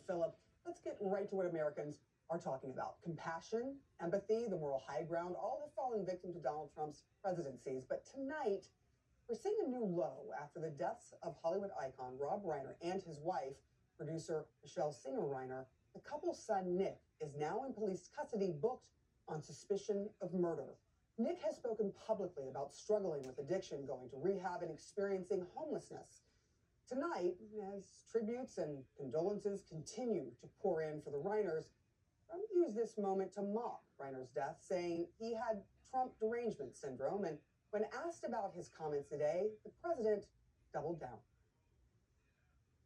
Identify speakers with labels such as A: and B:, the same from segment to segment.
A: Philip. Let's get right to what Americans are talking about. Compassion, empathy, the moral high ground, all have fallen victim to Donald Trump's presidencies. But tonight, we're seeing a new low after the deaths of Hollywood icon Rob Reiner and his wife, producer Michelle Singer Reiner. The couple's son, Nick, is now in police custody, booked on suspicion of murder. Nick has spoken publicly about struggling with addiction, going to rehab, and experiencing homelessness. Tonight, as tributes and condolences continue to pour in for the Reiners, Trump used this moment to mock Reiner's death, saying he had Trump derangement syndrome. And when asked about his comments today, the president doubled down.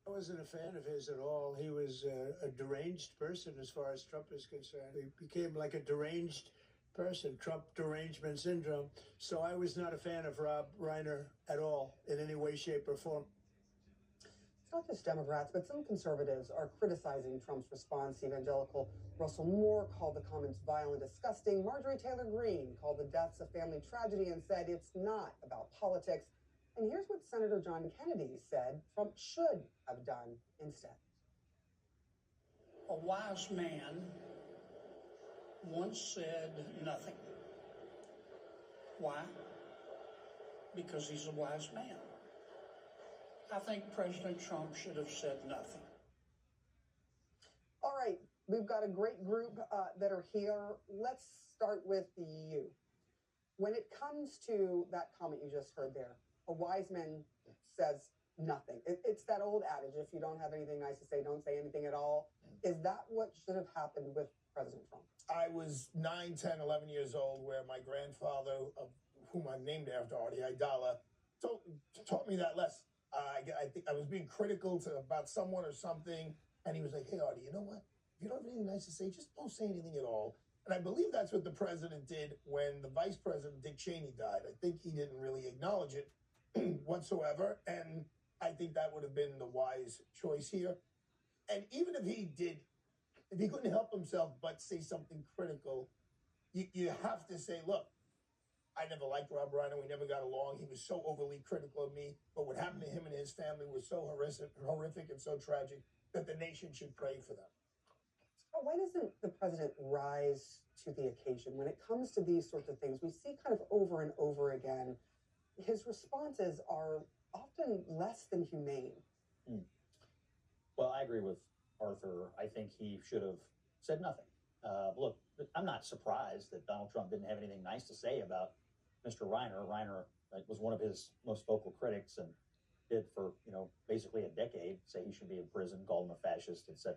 B: I wasn't a fan of his at all. He was a deranged person as far as Trump is concerned. He became like a deranged person, Trump derangement syndrome. So I was not a fan of Rob Reiner at all in any way, shape, or form.
A: It's not just Democrats, but some conservatives are criticizing Trump's response. Evangelical Russell Moore called the comments vile and disgusting. Marjorie Taylor Greene called the deaths a family tragedy and said it's not about politics. And here's what Senator John Kennedy said Trump should have done instead.
C: A wise man once said nothing. Why? Because he's a wise man. I think President Trump should have said nothing.
A: All right, we've got a great group that are here. Let's start with you. When it comes to that comment you just heard there, a wise man says nothing. It's that old adage, if you don't have anything nice to say, don't say anything at all. Is that what should have happened with President Trump?
D: I was 9, 10, 11 years old where my grandfather, of whom I'm named after, Artie Aidala, taught me that lesson. I think I was being critical about someone or something, and he was like, hey, Artie, you know what? If you don't have anything nice to say, just don't say anything at all. And I believe that's what the president did when the vice president, Dick Cheney, died. I think he didn't really acknowledge it whatsoever, and I think that would have been the wise choice here. And even if he did, if he couldn't help himself but say something critical, you have to say, look, I never liked Rob Reiner. We never got along. He was so overly critical of me. But what happened to him and his family was so horrific and so tragic that the nation should pray for them.
A: Why doesn't the president rise to the occasion? When it comes to these sorts of things, we see kind of over and over again, his responses are often less than humane.
E: Well, I agree with Arthur. I think he should have said nothing. Look, I'm not surprised that Donald Trump didn't have anything nice to say about Mr. Reiner. Reiner was one of his most vocal critics and did for, basically a decade say he should be in prison, called him a fascist, etc.